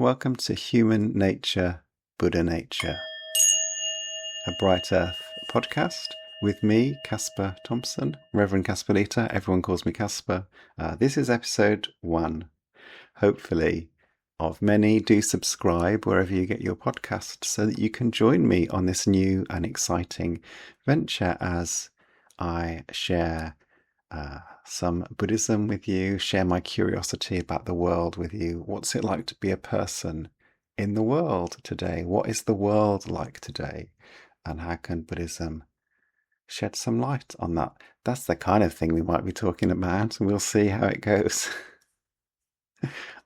Welcome to Human Nature, Buddha Nature, a Bright Earth podcast with me, Kaspa Thompson, Reverend Kasperlita. Everyone calls me Kaspa. This is episode 1, hopefully, of many. Do subscribe wherever you get your podcast so that you can join me on this new and exciting venture as I share some Buddhism with you, share my curiosity about the world with you. What's it like to be a person in the world today? What is the world like today? And how can Buddhism shed some light on that? That's the kind of thing we might be talking about, and we'll see how it goes.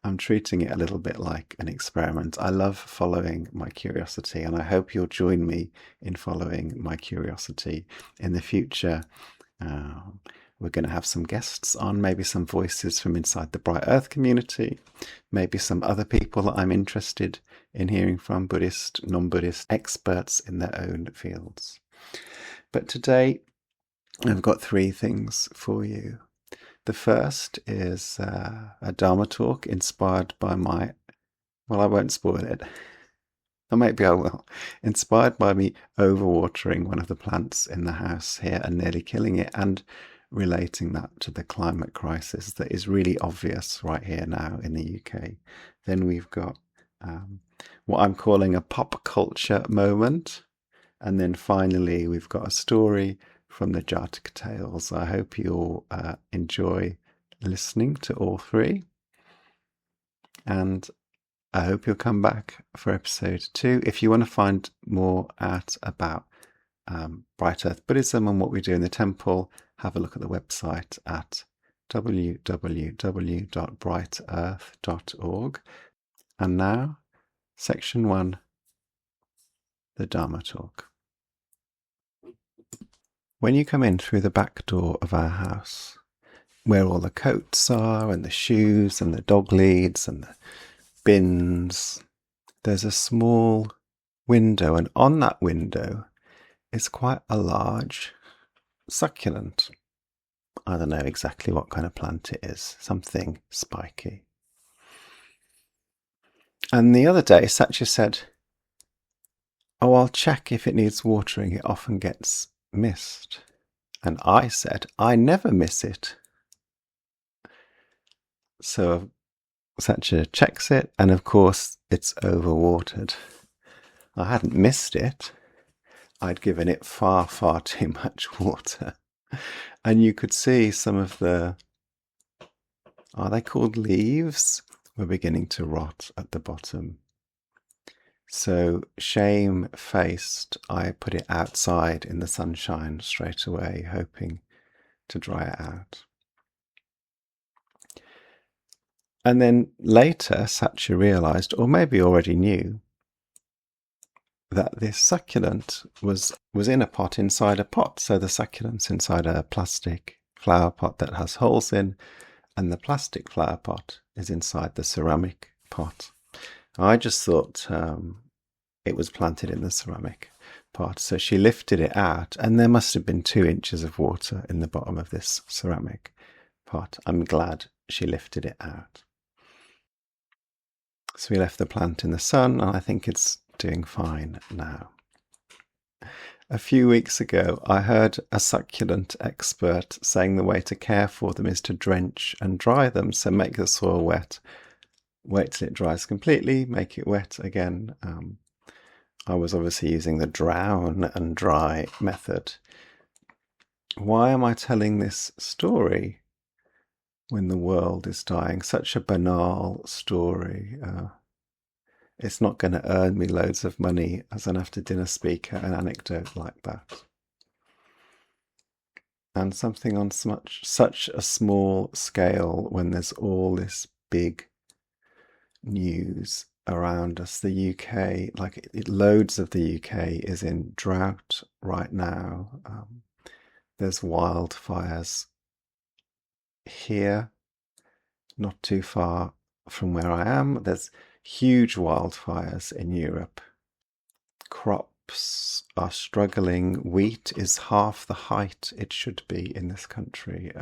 I'm treating it a little bit like an experiment. I love following my curiosity, and I hope you'll join me in following my curiosity in the future. We're going to have some guests on, maybe some voices from inside the Bright Earth community, maybe some other people that I'm interested in hearing from, Buddhist, non-Buddhist experts in their own fields. But today, I've got 3 things for you. The first is a Dharma talk inspired by I won't spoil it. Or maybe I will. Inspired by me overwatering one of the plants in the house here and nearly killing it, and relating that to the climate crisis that is really obvious right here now in the UK. Then we've got what I'm calling a pop culture moment. And then finally, we've got a story from the Jartaka tales. I hope you'll enjoy listening to all 3. And I hope you'll come back for episode 2. If you want to find more out about Bright Earth Buddhism and what we do in the temple, have a look at the website at www.brightearth.org. And now, section 1, the Dharma talk. When you come in through the back door of our house, where all the coats are and the shoes and the dog leads and the bins, there's a small window, and on that window is quite a large succulent. I don't know exactly what kind of plant it is, something spiky. And the other day, Satya said, "Oh, I'll check if it needs watering. It often gets missed." And I said, "I never miss it." So Satya checks it, and of course, it's overwatered. I hadn't missed it. I'd given it far, far too much water. And you could see some of the, are they called leaves? Were beginning to rot at the bottom. So shame-faced, I put it outside in the sunshine straight away, hoping to dry it out. And then later, Satya realized, or maybe already knew, that this succulent was in a pot inside a pot. So the succulent's inside a plastic flower pot that has holes in, and the plastic flower pot is inside the ceramic pot. I just thought it was planted in the ceramic pot. So she lifted it out, and there must have been 2 inches of water in the bottom of this ceramic pot. I'm glad she lifted it out. So we left the plant in the sun, and I think it's doing fine now. A few weeks ago, I heard a succulent expert saying the way to care for them is to drench and dry them. So make the soil wet, wait till it dries completely, make it wet again. I was obviously using the drown and dry method. Why am I telling this story when the world is dying? Such a banal story. It's not going to earn me loads of money as an after-dinner speaker, an anecdote like that. And something on such a small scale when there's all this big news around us. The UK, loads of the UK is in drought right now. There's wildfires here, not too far from where I am. There's huge wildfires in Europe. Crops are struggling. Wheat is half the height it should be in this country.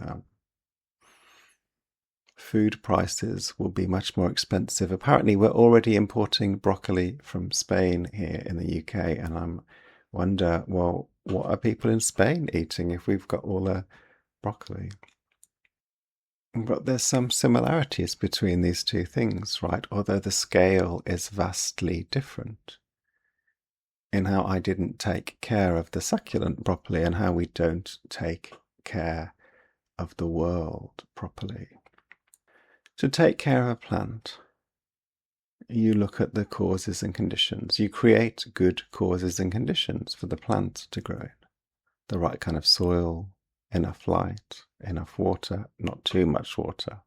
food prices will be much more expensive. Apparently, we're already importing broccoli from Spain here in the UK, and I wonder, well, what are people in Spain eating if we've got all the broccoli? But there's some similarities between these two things, right? Although the scale is vastly different in how I didn't take care of the succulent properly and how we don't take care of the world properly. To take care of a plant, you look at the causes and conditions. You create good causes and conditions for the plant to grow in. The right kind of soil, enough light, enough water, not too much water.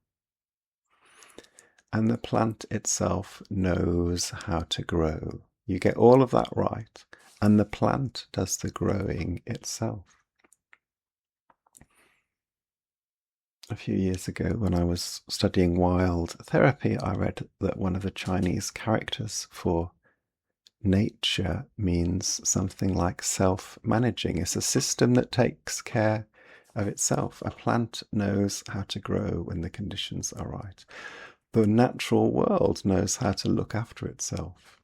And the plant itself knows how to grow. You get all of that right, and the plant does the growing itself. A few years ago, when I was studying wild therapy, I read that one of the Chinese characters for nature means something like self-managing. It's a system that takes care of itself. A plant knows how to grow when the conditions are right. The natural world knows how to look after itself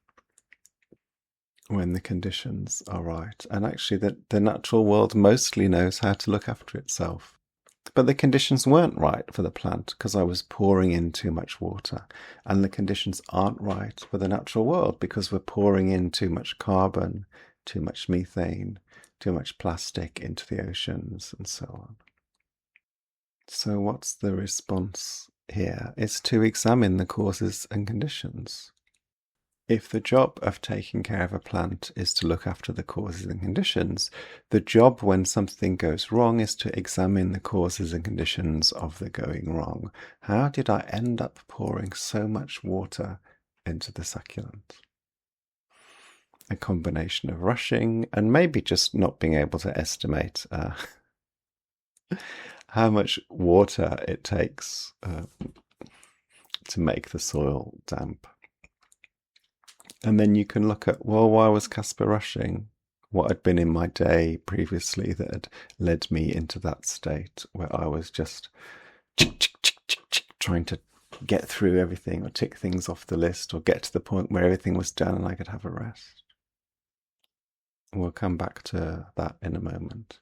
when the conditions are right. And actually, the natural world mostly knows how to look after itself. But the conditions weren't right for the plant because I was pouring in too much water. And the conditions aren't right for the natural world because we're pouring in too much carbon, too much methane, too much plastic into the oceans, and so on. So what's the response here? It's to examine the causes and conditions. If the job of taking care of a plant is to look after the causes and conditions, the job when something goes wrong is to examine the causes and conditions of the going wrong. How did I end up pouring so much water into the succulent? A combination of rushing and maybe just not being able to estimate how much water it takes to make the soil damp. And then you can look at, well, why was Kaspa rushing? What had been in my day previously that had led me into that state where I was just trying to get through everything or tick things off the list or get to the point where everything was done and I could have a rest. We'll come back to that in a moment.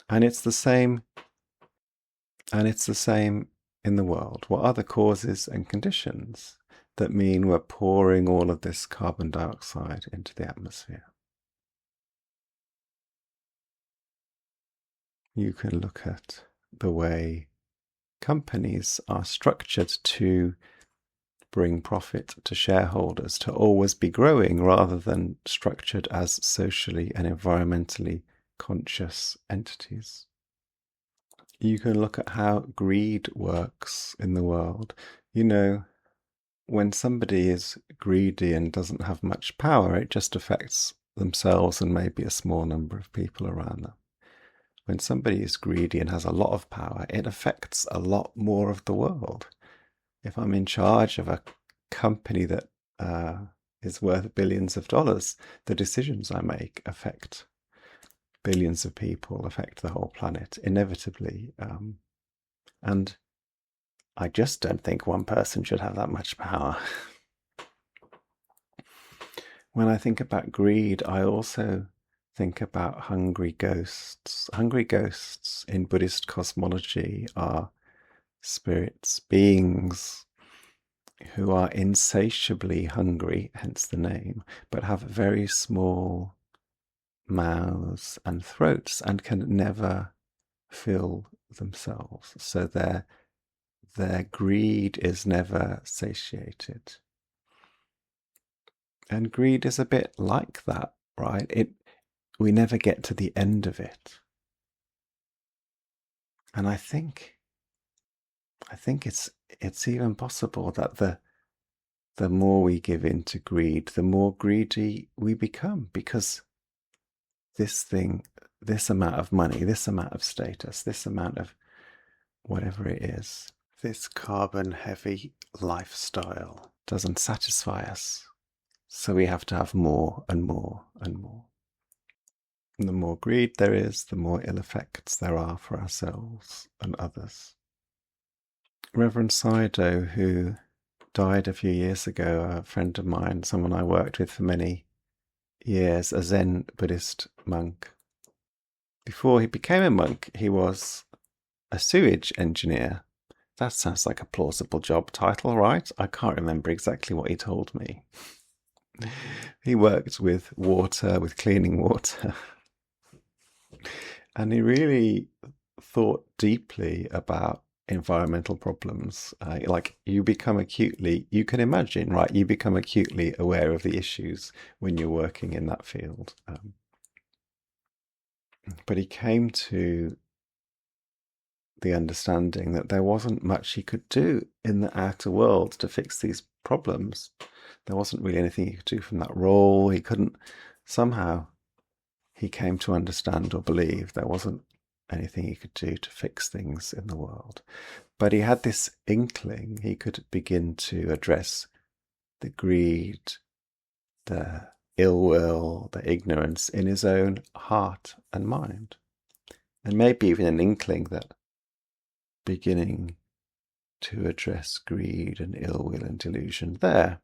And it's the same in the world. What are the causes and conditions that mean we're pouring all of this carbon dioxide into the atmosphere? You can look at the way companies are structured to bring profit to shareholders, to always be growing rather than structured as socially and environmentally conscious entities. You can look at how greed works in the world. You know, when somebody is greedy and doesn't have much power, it just affects themselves and maybe a small number of people around them. When somebody is greedy and has a lot of power, it affects a lot more of the world. If I'm in charge of a company that is worth billions of dollars, the decisions I make affect billions of people, affect the whole planet, inevitably. And I just don't think one person should have that much power. When I think about greed, I also think about hungry ghosts. Hungry ghosts in Buddhist cosmology are spirits, beings who are insatiably hungry, hence the name, but have very small mouths and throats and can never fill themselves. So their greed is never satiated. And greed is a bit like that, right? We never get to the end of it. And I think it's even possible that the more we give in to greed, the more greedy we become, because this amount of money, this amount of status, this amount of whatever it is, this carbon-heavy lifestyle doesn't satisfy us. So we have to have more and more and more. And the more greed there is, the more ill effects there are for ourselves and others. Reverend Sayadaw, who died a few years ago, a friend of mine, someone I worked with for many years, a Zen Buddhist monk. Before he became a monk, he was a sewage engineer. That sounds like a plausible job title, right? I can't remember exactly what he told me. He worked with water, with cleaning water. And he really thought deeply about environmental problems. Like you can imagine, right? You become acutely aware of the issues when you're working in that field. But he came to the understanding that there wasn't much he could do in the outer world to fix these problems. There wasn't really anything he could do from that role. Somehow he came to understand or believe there wasn't anything he could do to fix things in the world. But he had this inkling he could begin to address the greed, the ill will, the ignorance in his own heart and mind. And maybe even an inkling that beginning to address greed and ill will and delusion there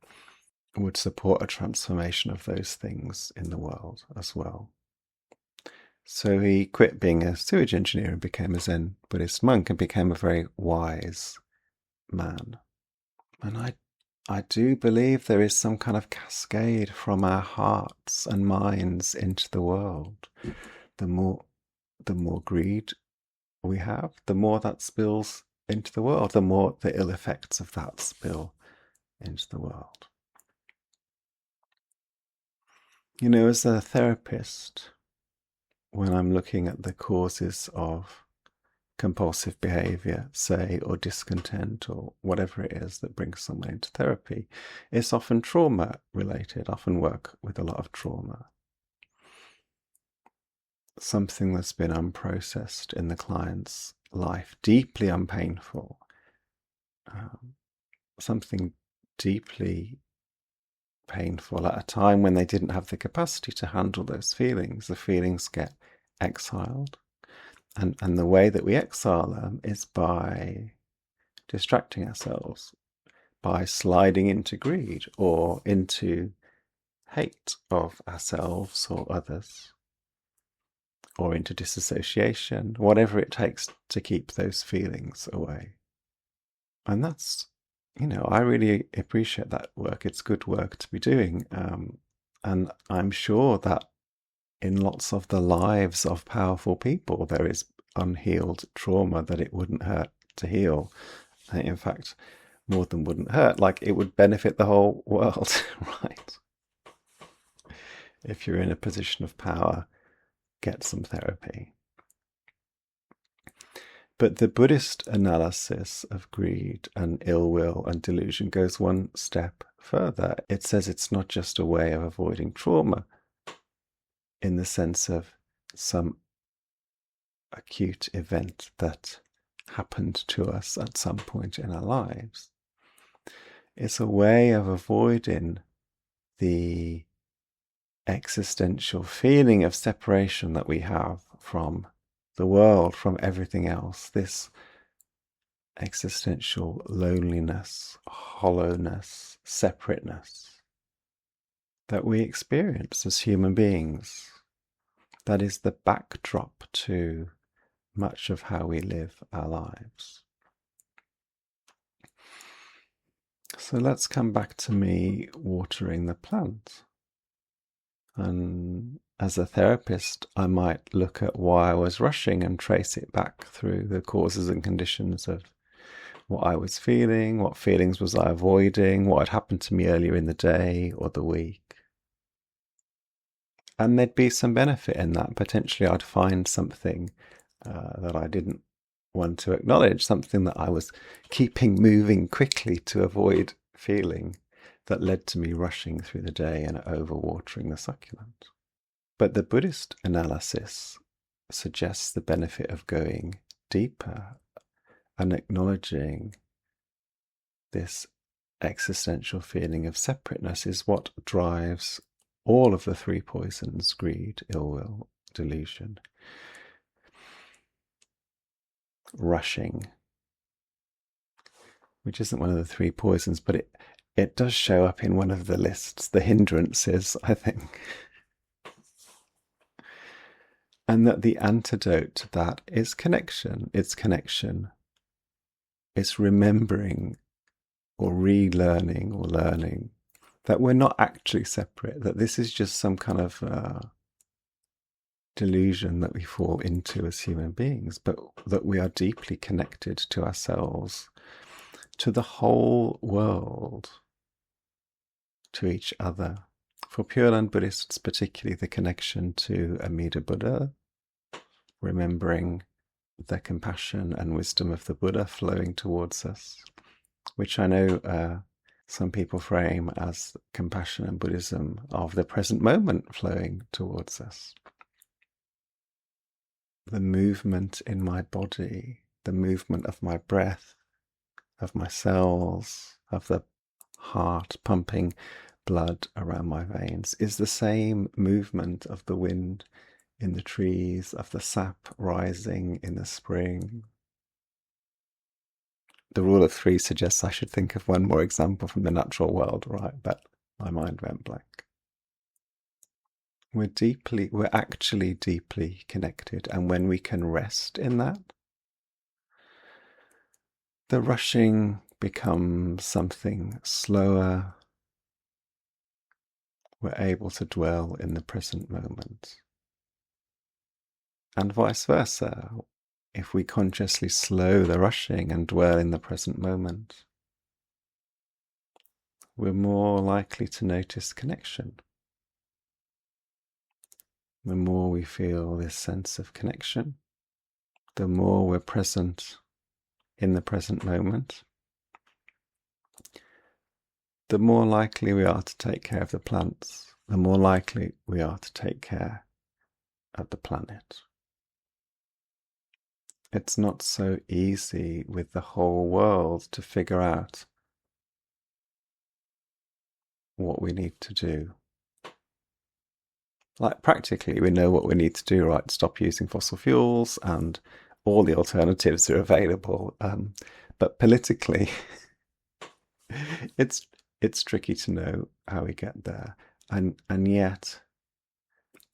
would support a transformation of those things in the world as well. So he quit being a sewage engineer and became a Zen Buddhist monk and became a very wise man. And I do believe there is some kind of cascade from our hearts and minds into the world. The more greed we have, the more that spills into the world, the more the ill effects of that spill into the world. You know, as a therapist, when I'm looking at the causes of compulsive behavior, say, or discontent, or whatever it is that brings someone into therapy, it's often trauma related, often work with a lot of trauma. Something that's been unprocessed in the client's life, deeply unpainful, something deeply painful at a time when they didn't have the capacity to handle those feelings. The feelings get exiled. And the way that we exile them is by distracting ourselves, by sliding into greed or into hate of ourselves or others, or into disassociation, whatever it takes to keep those feelings away. And that's, I really appreciate that work. It's good work to be doing. And I'm sure that in lots of the lives of powerful people, there is unhealed trauma that it wouldn't hurt to heal. In fact, more than wouldn't hurt, like it would benefit the whole world, right? If you're in a position of power, get some therapy. But the Buddhist analysis of greed and ill will and delusion goes one step further. It says it's not just a way of avoiding trauma in the sense of some acute event that happened to us at some point in our lives. It's a way of avoiding the existential feeling of separation that we have from the world, from everything else. This existential loneliness, hollowness, separateness that we experience as human beings. That is the backdrop to much of how we live our lives. So let's come back to me watering the plant. And as a therapist, I might look at why I was rushing and trace it back through the causes and conditions of what I was feeling, what feelings was I avoiding, what had happened to me earlier in the day or the week. And there'd be some benefit in that. Potentially I'd find something that I didn't want to acknowledge, something that I was keeping moving quickly to avoid feeling, that led to me rushing through the day and overwatering the succulent. But the Buddhist analysis suggests the benefit of going deeper and acknowledging this existential feeling of separateness is what drives all of the three poisons: greed, ill will, delusion. Rushing. which isn't one of the three poisons, but it does show up in one of the lists, the hindrances, I think. And that the antidote to that is connection. It's connection. It's remembering or relearning or learning that we're not actually separate, that this is just some kind of delusion that we fall into as human beings, but that we are deeply connected to ourselves, to the whole world, to each other. For Pure Land Buddhists, particularly the connection to Amida Buddha, remembering the compassion and wisdom of the Buddha flowing towards us, which I know some people frame as compassion and Buddhism of the present moment flowing towards us. The movement in my body, the movement of my breath, of my cells, of the heart pumping blood around my veins, is the same movement of the wind in the trees, of the sap rising in the spring. The rule of three suggests I should think of one more example from the natural world, right? But my mind went blank. We're actually deeply connected, and when we can rest in that, the rushing becomes something slower. We're able to dwell in the present moment. And vice versa, if we consciously slow the rushing and dwell in the present moment, we're more likely to notice connection. The more we feel this sense of connection, the more we're present in the present moment, the more likely we are to take care of the plants, the more likely we are to take care of the planet. It's not so easy with the whole world to figure out what we need to do. Like practically we know what we need to do, right? Stop using fossil fuels and all the alternatives are available. But politically, it's tricky to know how we get there. And yet,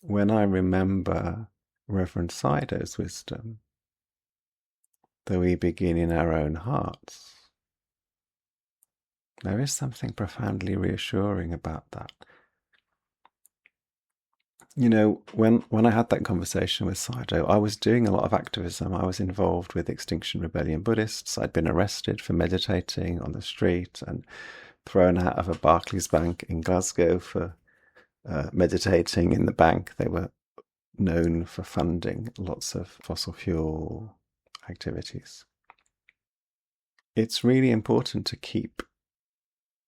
when I remember Reverend Sido's wisdom, that we begin in our own hearts, there is something profoundly reassuring about that. You know, when I had that conversation with Sido, I was doing a lot of activism. I was involved with Extinction Rebellion Buddhists. I'd been arrested for meditating on the street and thrown out of a Barclays bank in Glasgow for meditating in the bank. They were known for funding lots of fossil fuel activities. It's really important to keep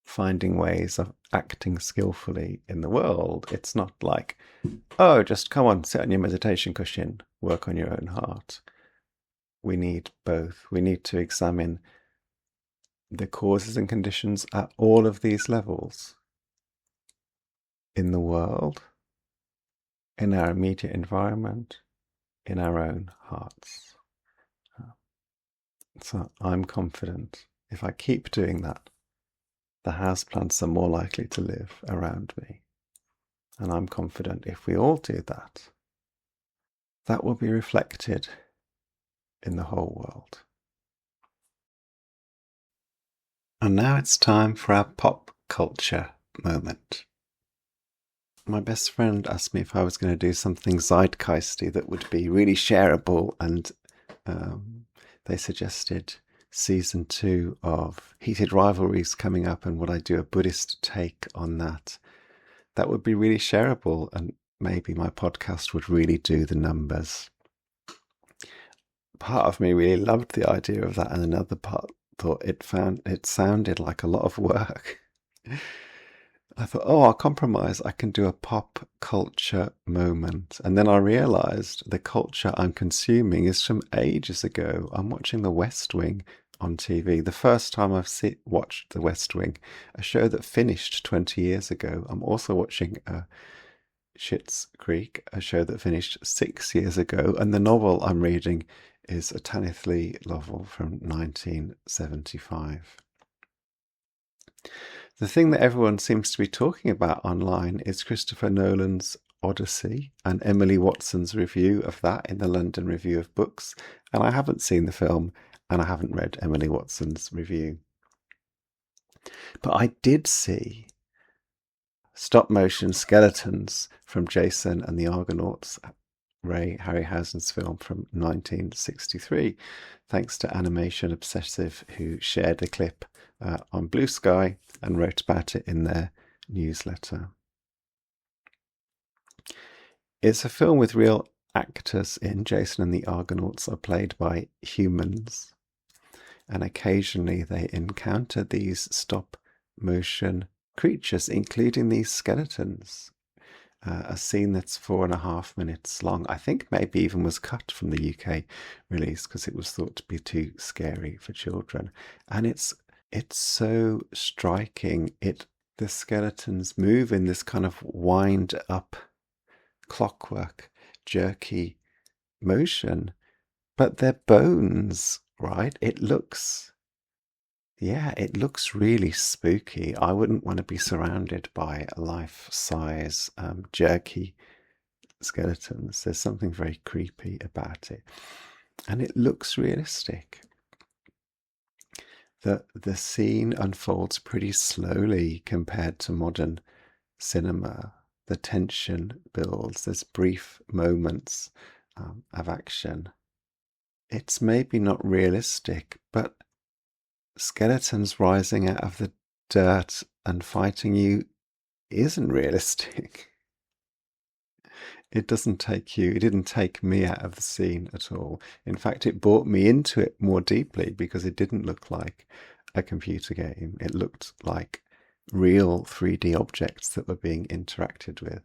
finding ways of acting skillfully in the world. It's not like, oh, just come on, sit on your meditation cushion, work on your own heart. We need both. We need to examine the causes and conditions at all of these levels. In the world, in our immediate environment, in our own hearts. So I'm confident if I keep doing that, the houseplants are more likely to live around me. And I'm confident if we all do that, that will be reflected in the whole world. And now it's time for our pop culture moment. My best friend asked me if I was going to do something zeitgeisty that would be really shareable, and they suggested season 2 of Heated Rivalries coming up, and would I do a Buddhist take on that? That would be really shareable, and maybe my podcast would really do the numbers. Part of me really loved the idea of that, and another part thought it sounded like a lot of work. I thought, I'll compromise. I can do a pop culture moment. And then I realized the culture I'm consuming is from ages ago. I'm watching The West Wing on TV. The first time I've watched The West Wing, a show that finished 20 years ago. I'm also watching Schitt's Creek, a show that finished 6 years ago. And the novel I'm reading is a Tanith Lee novel from 1975. The thing that everyone seems to be talking about online is Christopher Nolan's Odyssey and Emily Watson's review of that in the London Review of Books. And I haven't seen the film, and I haven't read Emily Watson's review. But I did see stop motion skeletons from Jason and the Argonauts, Ray Harryhausen's film from 1963, thanks to Animation Obsessive, who shared a clip on Blue Sky and wrote about it in their newsletter. It's a film with real actors in. Jason and the Argonauts are played by humans, and occasionally they encounter these stop motion creatures, including these skeletons. A scene that's 4.5 minutes long. I think maybe even was cut from the UK release because it was thought to be too scary for children. And it's so striking. The skeletons move in this kind of wind up clockwork, jerky motion, but they're bones, right? It looks really spooky. I wouldn't want to be surrounded by life-size, jerky skeletons. There's something very creepy about it. And it looks realistic. The scene unfolds pretty slowly compared to modern cinema. The tension builds. There's brief moments of action. It's maybe not realistic, but skeletons rising out of the dirt and fighting you isn't realistic. It didn't take me out of the scene at all. In fact, it brought me into it more deeply because it didn't look like a computer game. It looked like real 3D objects that were being interacted with.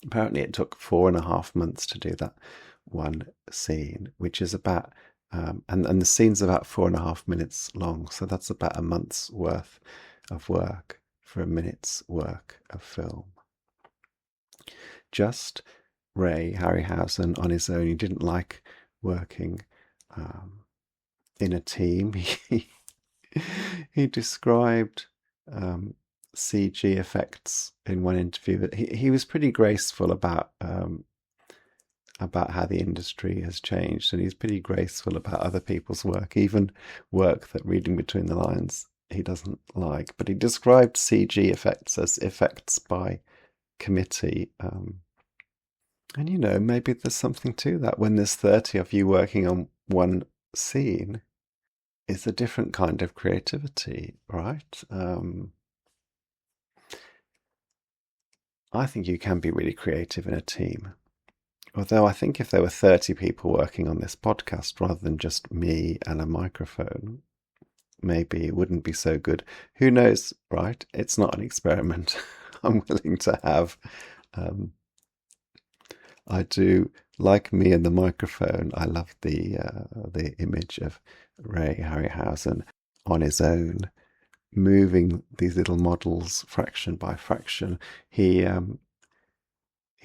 Apparently it took 4.5 months to do that one scene, which is about and the scene's about 4.5 minutes long, so that's about a month's worth of work for a minute's work of film. Just Ray Harryhausen on his own. He didn't like working in a team. He described CG effects in one interview. He was pretty graceful about how the industry has changed, and he's pretty graceful about other people's work, even work that, reading between the lines, he doesn't like. But he described CG effects as effects by committee. And maybe there's something to that. When there's 30 of you working on one scene, it's a different kind of creativity, right? I think you can be really creative in a team. Although I think if there were 30 people working on this podcast rather than just me and a microphone, maybe it wouldn't be so good. Who knows, right? It's not an experiment I'm willing to have. I do like me and the microphone. I love the image of Ray Harryhausen on his own, moving these little models fraction by fraction. He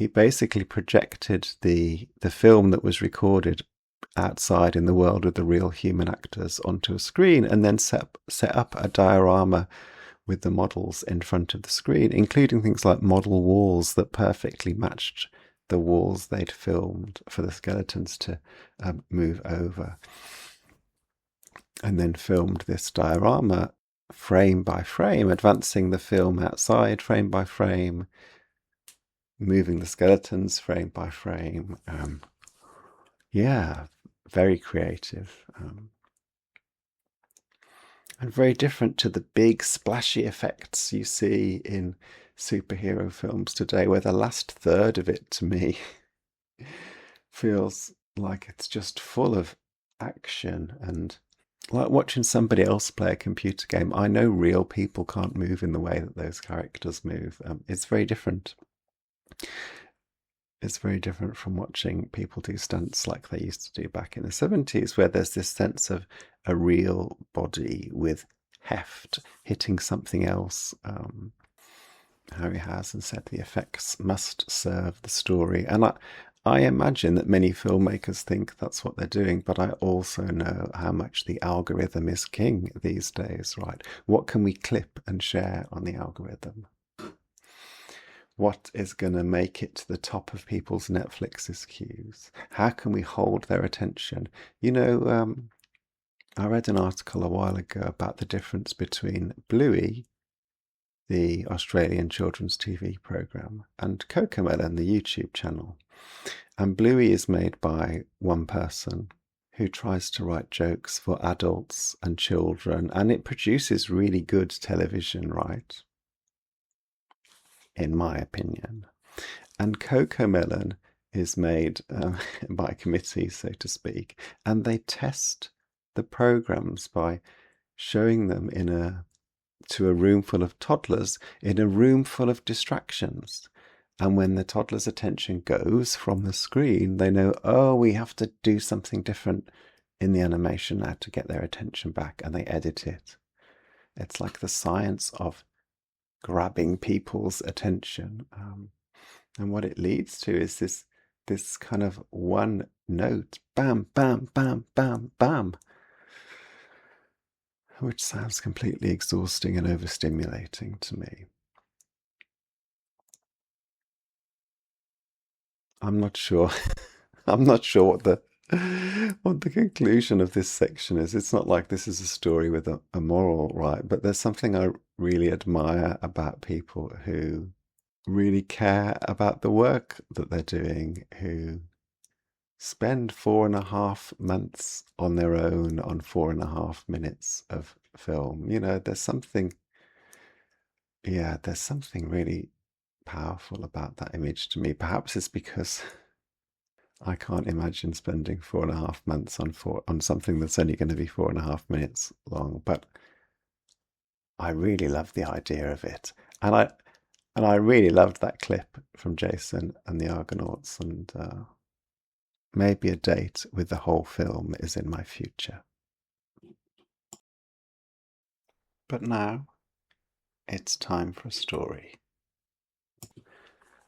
basically projected the film that was recorded outside in the world with the real human actors onto a screen, and then set up a diorama with the models in front of the screen, including things like model walls that perfectly matched the walls they'd filmed for the skeletons to move over. And then filmed this diorama frame by frame, advancing the film outside frame by frame, moving the skeletons frame by frame. Very creative. And very different to the big splashy effects you see in superhero films today, where the last third of it, to me, feels like it's just full of action and like watching somebody else play a computer game. I know real people can't move in the way that those characters move. It's very different. It's very different from watching people do stunts like they used to do back in the 70s, where there's this sense of a real body with heft hitting something else. Harryhausen said the effects must serve the story. And I imagine that many filmmakers think that's what they're doing, but I also know how much the algorithm is king these days, right? What can we clip and share on the algorithm? What is going to make it to the top of people's Netflix's queues? How can we hold their attention? I read an article a while ago about the difference between Bluey, the Australian children's TV program, and Cocomelon, the YouTube channel. And Bluey is made by one person who tries to write jokes for adults and children, and it produces really good television, right? In my opinion. And Cocomelon is made by a committee, so to speak, and they test the programs by showing them to a room full of toddlers in a room full of distractions. And when the toddler's attention goes from the screen, they know, oh, we have to do something different in the animation now to get their attention back, and they edit it. It's like the science of grabbing people's attention. And what it leads to is this kind of one note, bam, bam, bam, bam, bam, which sounds completely exhausting and overstimulating to me. I'm not sure. I'm not sure what the conclusion of this section is. It's not like this is a story with a moral, right? But there's something I really admire about people who really care about the work that they're doing, who spend 4.5 months on their own on 4.5 minutes of film. There's something really powerful about that image to me. Perhaps it's because I can't imagine spending 4.5 months on something that's only going to be 4.5 minutes long, but I really love the idea of it. And I really loved that clip from Jason and the Argonauts, and maybe a date with the whole film is in my future. But now it's time for a story.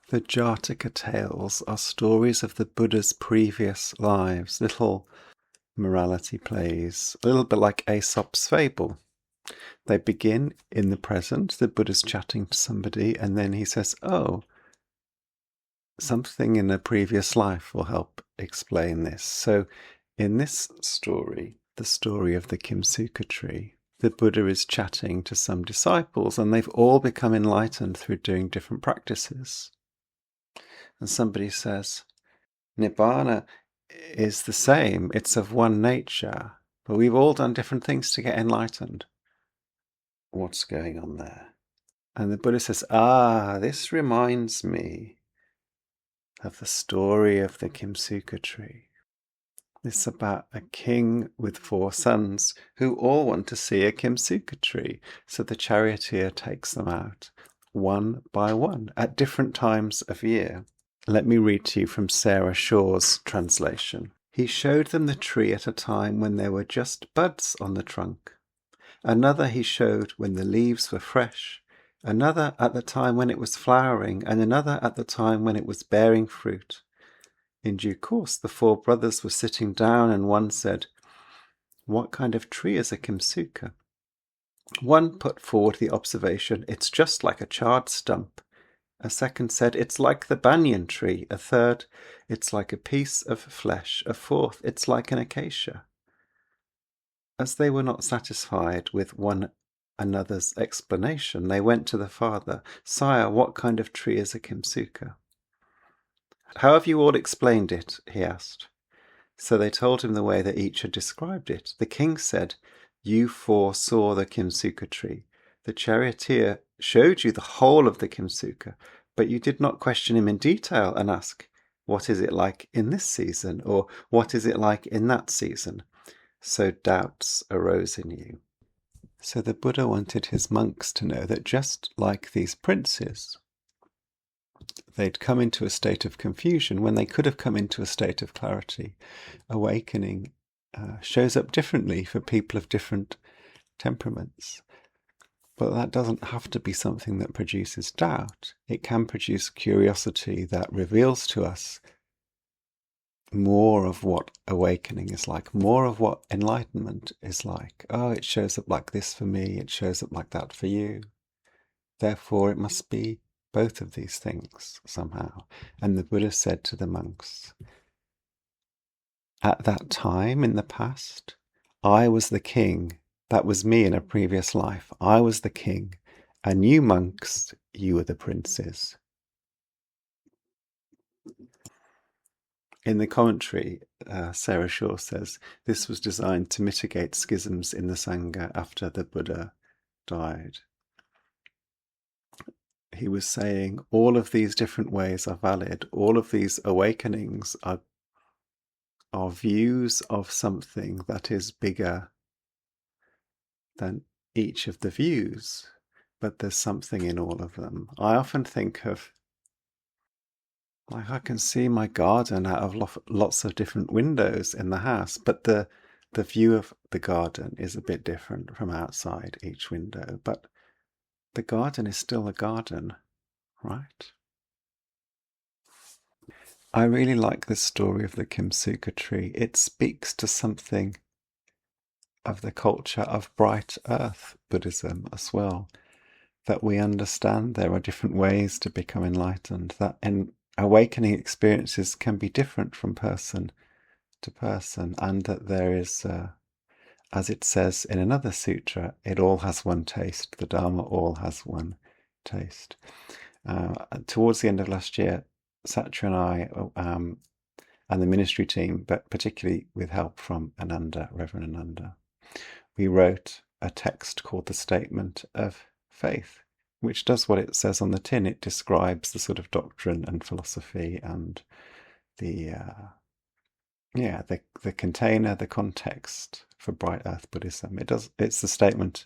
The Jartaka tales are stories of the Buddha's previous lives, little morality plays, a little bit like Aesop's fable. They begin in the present, the Buddha's chatting to somebody, and then he says, oh, something in a previous life will help explain this. So in this story, the story of the Kimsuka tree, the Buddha is chatting to some disciples, and they've all become enlightened through doing different practices. And somebody says, Nibbana is the same, it's of one nature, but we've all done different things to get enlightened. What's going on there? And the Buddha says, this reminds me of the story of the Kimsuka tree. It's about a king with 4 sons who all want to see a Kimsuka tree. So the charioteer takes them out, one by one, at different times of year. Let me read to you from Sarah Shaw's translation. He showed them the tree at a time when there were just buds on the trunk. Another he showed when the leaves were fresh. Another at the time when it was flowering, and another at the time when it was bearing fruit. In due course, the 4 brothers were sitting down, and one said, what kind of tree is a Kimsuka? One put forward the observation, it's just like a charred stump. A second said, it's like the banyan tree. A third, it's like a piece of flesh. A fourth, it's like an acacia. As they were not satisfied with one another's explanation, they went to the father. Sire, what kind of tree is a Kimsuka? How have you all explained it? He asked. So they told him the way that each had described it. The king said, you 4 saw the Kimsuka tree. The charioteer showed you the whole of the Kimsuka, but you did not question him in detail and ask, what is it like in this season? Or what is it like in that season? So doubts arose in you. So the Buddha wanted his monks to know that just like these princes, they'd come into a state of confusion when they could have come into a state of clarity. Awakening shows up differently for people of different temperaments. But that doesn't have to be something that produces doubt. It can produce curiosity that reveals to us more of what awakening is like, more of what enlightenment is like. Oh, it shows up like this for me, it shows up like that for you. Therefore, it must be both of these things somehow. And the Buddha said to the monks, at that time in the past, I was the king. That was me in a previous life. I was the king. And you monks, you were the princes. In the commentary, Sarah Shaw says, this was designed to mitigate schisms in the Sangha after the Buddha died. He was saying all of these different ways are valid. All of these awakenings are views of something that is bigger than each of the views, but there's something in all of them. I often think of, like, I can see my garden out of lots of different windows in the house, but the view of the garden is a bit different from outside each window, but the garden is still a garden, right? I really like the story of the Kimsuka tree. It speaks to something of the culture of Bright Earth Buddhism as well, that we understand there are different ways to become enlightened, that awakening experiences can be different from person to person, and that there is, as it says in another sutra, it all has one taste, the Dharma all has one taste. Towards the end of last year, Satya and I, and the ministry team, but particularly with help from Ananda, Reverend Ananda, we wrote a text called the Statement of Faith, which does what it says on the tin. It describes the sort of doctrine and philosophy and the container, the context for Bright Earth Buddhism. It's the statement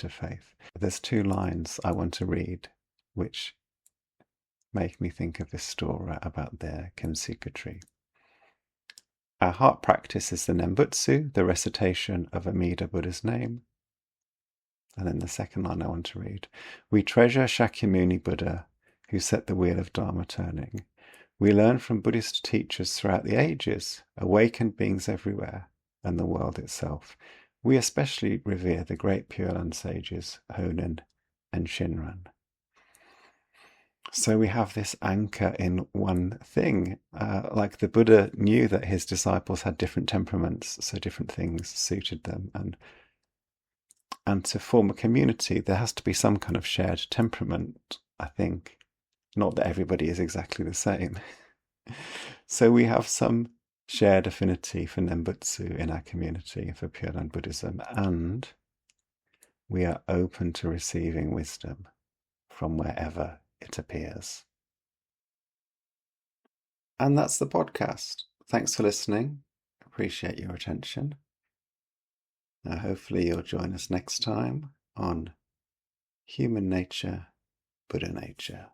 of faith. There's 2 lines I want to read which make me think of this story about the Kimsuka tree. Our heart practice is the Nembutsu, the recitation of Amida Buddha's name. And then the second line I want to read. We treasure Shakyamuni Buddha, who set the wheel of Dharma turning. We learn from Buddhist teachers throughout the ages, awakened beings everywhere, and the world itself. We especially revere the great Pure Land sages, Honen and Shinran. So we have this anchor in one thing. Like the Buddha knew that his disciples had different temperaments, so different things suited them. And to form a community, there has to be some kind of shared temperament, I think. Not that everybody is exactly the same. So we have some shared affinity for Nembutsu in our community, for Pure Land Buddhism, and we are open to receiving wisdom from wherever it appears. And that's the podcast. Thanks for listening. Appreciate your attention. Now, hopefully you'll join us next time on Human Nature, Buddha Nature.